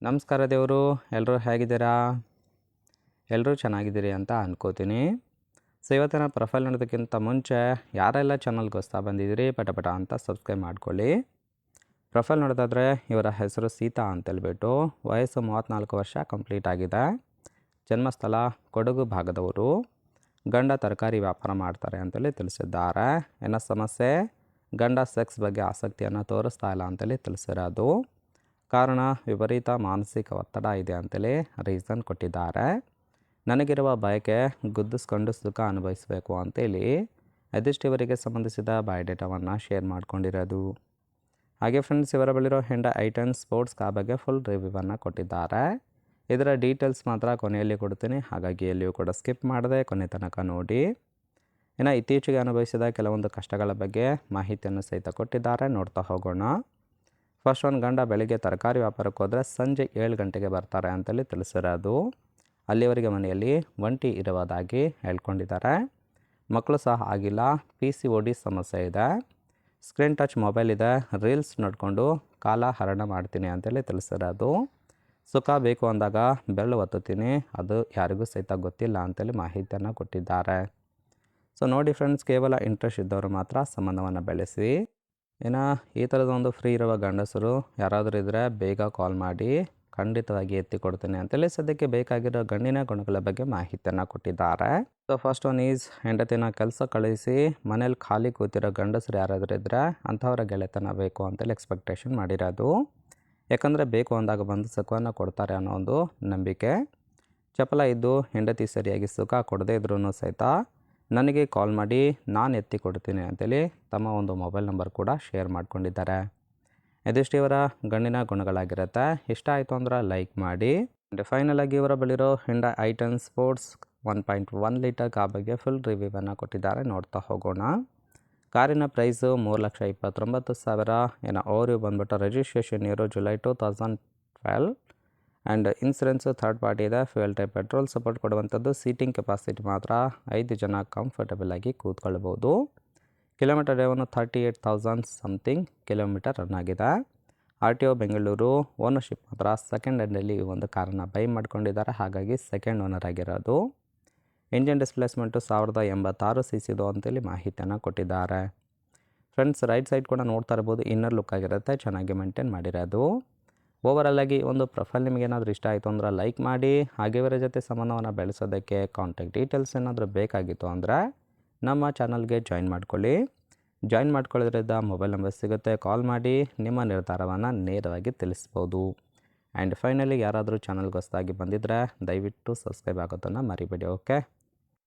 ನಮಸ್ಕಾರ ದೇವರು, ಎಲ್ಲರೂ ಹೇಗಿದ್ದೀರಾ? ಎಲ್ಲರೂ ಚೆನ್ನಾಗಿದ್ದೀರಿ ಅಂತ ಅನ್ಕೋತೀನಿ. ಸೊ ಇವತ್ತಿನ ಪ್ರೊಫೈಲ್ ನೋಡೋದಕ್ಕಿಂತ ಮುಂಚೆ ಯಾರೆಲ್ಲ ಚಾನಲ್ಗೆ ಹೊಸ್ತಾ ಬಂದಿದ್ದೀರಿ ಪಟ ಅಂತ ಸಬ್ಸ್ಕ್ರೈಬ್ ಮಾಡ್ಕೊಳ್ಳಿ. ಪ್ರೊಫೈಲ್ ನೋಡೋದಾದರೆ ಇವರ ಹೆಸರು ಸೀತಾ ಅಂತೇಳ್ಬಿಟ್ಟು, ವಯಸ್ಸು 34 ವರ್ಷ ಕಂಪ್ಲೀಟ್ ಆಗಿದೆ. ಜನ್ಮಸ್ಥಳ ಕೊಡಗು ಭಾಗದವರು. ಗಂಡ ತರಕಾರಿ ವ್ಯಾಪಾರ ಮಾಡ್ತಾರೆ ಅಂತೇಳಿ ತಿಳಿಸಿದ್ದಾರೆ. ಏನೋ ಸಮಸ್ಯೆ, ಗಂಡ ಸೆಕ್ಸ್ ಬಗ್ಗೆ ಆಸಕ್ತಿಯನ್ನು ತೋರಿಸ್ತಾ ಇಲ್ಲ ಅಂತೇಳಿ ತಿಳಿಸಿರೋದು. ಕಾರಣ ವಿಪರೀತ ಮಾನಸಿಕ ಒತ್ತಡ ಇದೆ ಅಂತೇಳಿ ರೀಸನ್ ಕೊಟ್ಟಿದ್ದಾರೆ. ನನಗಿರುವ ಬಯಕೆ ಗುದ್ದಿಸ್ಕೊಂಡು ಸುಖ ಅನುಭವಿಸಬೇಕು ಅಂತೇಳಿ ಇದಿಷ್ಟು ಇವರಿಗೆ ಸಂಬಂಧಿಸಿದ ಬಯೋಡೇಟಾವನ್ನು ಶೇರ್ ಮಾಡ್ಕೊಂಡಿರೋದು. ಹಾಗೆ ಫ್ರೆಂಡ್ಸ್, ಇವರ ಬಳಿರೋ ಹೆಂಡ ಐಟನ್ ಸ್ಪೋರ್ಟ್ಸ್ ಕಾರ್ ಬಗ್ಗೆ ಫುಲ್ ರಿವ್ಯೂವನ್ನು ಕೊಟ್ಟಿದ್ದಾರೆ. ಇದರ ಡೀಟೇಲ್ಸ್ ಮಾತ್ರ ಕೊನೆಯಲ್ಲಿ ಕೊಡ್ತೀನಿ, ಹಾಗಾಗಿ ಎಲ್ಲಿಯೂ ಕೂಡ ಸ್ಕಿಪ್ ಮಾಡದೆ ಕೊನೆ ತನಕ ನೋಡಿ. ಇನ್ನು ಇತ್ತೀಚೆಗೆ ಅನುಭವಿಸಿದ ಕೆಲವೊಂದು ಕಷ್ಟಗಳ ಬಗ್ಗೆ ಮಾಹಿತಿಯನ್ನು ಸಹಿತ ಕೊಟ್ಟಿದ್ದಾರೆ, ನೋಡ್ತಾ ಹೋಗೋಣ. ಫಸ್ಟ್ ಒಂದು, ಗಂಡ ಬೆಳಗ್ಗೆ ತರಕಾರಿ ವ್ಯಾಪಾರಕ್ಕೆ ಹೋದರೆ ಸಂಜೆ 7 ಗಂಟೆಗೆ ಬರ್ತಾರೆ ಅಂತೇಳಿ ತಿಳಿಸಿರೋದು. ಅಲ್ಲಿವರೆಗೆ ಮನೆಯಲ್ಲಿ ಒಂಟಿ ಇರುವುದಾಗಿ ಹೇಳ್ಕೊಂಡಿದ್ದಾರೆ. ಮಕ್ಕಳು ಸಹ ಆಗಿಲ್ಲ, PCOD ಸಮಸ್ಯೆ ಇದೆ, ಸ್ಕ್ರೀನ್ ಟಚ್ ಮೊಬೈಲ್ ಇದೆ, ರೀಲ್ಸ್ ನೋಡಿಕೊಂಡು ಕಾಲ ಹರಣ ಮಾಡ್ತೀನಿ ಅಂತೇಳಿ ತಿಳಿಸಿರೋದು. ಸುಖ ಬೇಕು ಅಂದಾಗ ಬೆರಳು ಒತ್ತುತ್ತೀನಿ, ಅದು ಯಾರಿಗೂ ಸಹಿತ ಗೊತ್ತಿಲ್ಲ ಅಂತೇಳಿ ಮಾಹಿತಿಯನ್ನು ಕೊಟ್ಟಿದ್ದಾರೆ. ಸೊ ನೋಡಿ ಫ್ರೆಂಡ್ಸ್, ಕೇವಲ ಇಂಟ್ರೆಸ್ಟ್ ಇದ್ದವರು ಮಾತ್ರ ಸಂಬಂಧವನ್ನು ಬೆಳೆಸಿ. ಇನ್ನು ಈ ಥರದೊಂದು ಫ್ರೀ ಇರುವ ಗಂಡಸರು ಯಾರಾದರೂ ಇದ್ದರೆ ಬೇಗ ಕಾಲ್ ಮಾಡಿ, ಖಂಡಿತವಾಗಿ ಎತ್ತಿ ಕೊಡ್ತೀನಿ ಅಂತೇಳಿ ಸದ್ಯಕ್ಕೆ ಬೇಕಾಗಿರೋ ಗಂಡಿನ ಗುಣಗಳ ಬಗ್ಗೆ ಮಾಹಿತಿಯನ್ನು ಕೊಟ್ಟಿದ್ದಾರೆ. ಸೊ ಫಸ್ಟ್ ಒನ್ ಈಸ್, ಹೆಂಡತಿನ ಕೆಲಸ ಕಳಿಸಿ ಮನೇಲಿ ಖಾಲಿ ಕೂತಿರೋ ಗಂಡಸರು ಯಾರಾದರೂ ಇದ್ದರೆ ಅಂಥವರ ಗೆಳೆತನ ಬೇಕು ಅಂತೇಳಿ ಎಕ್ಸ್ಪೆಕ್ಟೇಷನ್ ಮಾಡಿರೋದು. ಯಾಕಂದರೆ ಬೇಕು ಅಂದಾಗ ಬಂದು ಸುಖವನ್ನು ಕೊಡ್ತಾರೆ ಅನ್ನೋ ಒಂದು ನಂಬಿಕೆ. ಚಪಲ ಇದ್ದು ಹೆಂಡತಿ ಸರಿಯಾಗಿ ಸುಖ ಕೊಡದೇ ಇದ್ರೂ ಸಹಿತ ನನಗೆ ಕಾಲ್ ಮಾಡಿ, ನಾನು ಎತ್ತಿ ಕೊಡ್ತೀನಿ ಅಂತೇಳಿ ತಮ್ಮ ಒಂದು ಮೊಬೈಲ್ ನಂಬರ್ ಕೂಡ ಶೇರ್ ಮಾಡ್ಕೊಂಡಿದ್ದಾರೆ. ಇದಿಷ್ಟು ಇವರ ಗಂಡಿನ ಗುಣಗಳಾಗಿರುತ್ತೆ. ಇಷ್ಟ ಆಯಿತು ಅಂದ್ರೆ ಲೈಕ್ ಮಾಡಿ. ಫೈನಲ್ ಆಗಿ ಇವರ ಬಳಿರೋ ಹೆಂಡ ಐಟನ್ ಸ್ಪೋರ್ಟ್ಸ್ 1.1 ಲೀಟರ್ ಕಾರ್ ಬಗ್ಗೆ ಫುಲ್ ರಿವ್ಯೂವನ್ನು ಕೊಟ್ಟಿದ್ದಾರೆ, ನೋಡ್ತಾ ಹೋಗೋಣ. ಕಾರಿನ ಪ್ರೈಸು 3,29,000. ಏನೋ ಓವರ್ ಬಂದ್ಬಿಟ್ಟು registration year July 2012 and insurance third party ಇದೆ. ಫ್ಯೂಯಲ್ ಟೈಪ್ ಪೆಟ್ರೋಲ್ ಸಪೋರ್ಟ್ ಕೊಡುವಂಥದ್ದು. ಸೀಟಿಂಗ್ ಕೆಪಾಸಿಟಿ ಮಾತ್ರ 5 ಜನ ಕಂಫರ್ಟಬಲ್ ಆಗಿ ಕೂತ್ಕೊಳ್ಬೋದು. ಕಿಲೋಮೀಟರ್ ಡ್ರೈವನ್ನು 38,000 ಸಮಥಿಂಗ್ ಕಿಲೋಮೀಟರ್ ರನ್ ಆಗಿದೆ. RTO ಬೆಂಗಳೂರು. ಓನರ್ಶಿಪ್ ಮಾತ್ರ ಸೆಕೆಂಡ್ ಹ್ಯಾಂಡಲ್ಲಿ ಈ ಒಂದು ಕಾರನ್ನು ಬೈ ಮಾಡ್ಕೊಂಡಿದ್ದಾರೆ, ಹಾಗಾಗಿ ಸೆಕೆಂಡ್ ಓನರ್ ಆಗಿರೋದು. ಇಂಜಿನ್ ಡಿಸ್ಪ್ಲೇಸ್ಮೆಂಟು 1086 cc ಅಂತೇಳಿ ಮಾಹಿತಿಯನ್ನು ಕೊಟ್ಟಿದ್ದಾರೆ. ಫ್ರೆಂಡ್ಸ್, ರೈಟ್ ಸೈಡ್ ಕೂಡ ನೋಡ್ತಾ ಇರ್ಬೋದು, ಇನ್ನರ್ ಲುಕ್ ಆಗಿರುತ್ತೆ, ಚೆನ್ನಾಗಿ ಮೇಂಟೈನ್ ಮಾಡಿರೋದು. ಓವರಾಲ್ ಆಗಿ ಒಂದು ಪ್ರೊಫೈಲ್ ನಿಮಗೆ ಏನಾದರೂ ಇಷ್ಟ ಆಯಿತು ಅಂದ್ರೆ ಲೈಕ್ ಮಾಡಿ. ಹಾಗೆ ಇವರ ಜೊತೆ ಸಂಬಂಧವನ್ನು ಬೆಳೆಸೋದಕ್ಕೆ ಕಾಂಟ್ಯಾಕ್ಟ್ ಡೀಟೇಲ್ಸ್ ಏನಾದರೂ ಬೇಕಾಗಿತ್ತು ಅಂದರೆ ನಮ್ಮ ಚಾನಲ್ಗೆ ಜಾಯಿನ್ ಮಾಡ್ಕೊಳ್ಳಿ. ಜಾಯಿನ್ ಮಾಡ್ಕೊಳ್ಳೋದ್ರಿಂದ ಮೊಬೈಲ್ ನಂಬರ್ ಸಿಗುತ್ತೆ, ಕಾಲ್ ಮಾಡಿ ನಿಮ್ಮ ನಿರ್ಧಾರವನ್ನು ನೇರವಾಗಿ ತಿಳಿಸ್ಬೋದು. ಆ್ಯಂಡ್ ಫೈನಲಿ ಯಾರಾದರೂ ಚಾನಲ್ಗೆ ಹೊಸದಾಗಿ ಬಂದಿದ್ದರೆ ದಯವಿಟ್ಟು ಸಬ್ಸ್ಕ್ರೈಬ್ ಆಗೋದನ್ನು ಮರಿಬೇಡಿ. ಓಕೆ.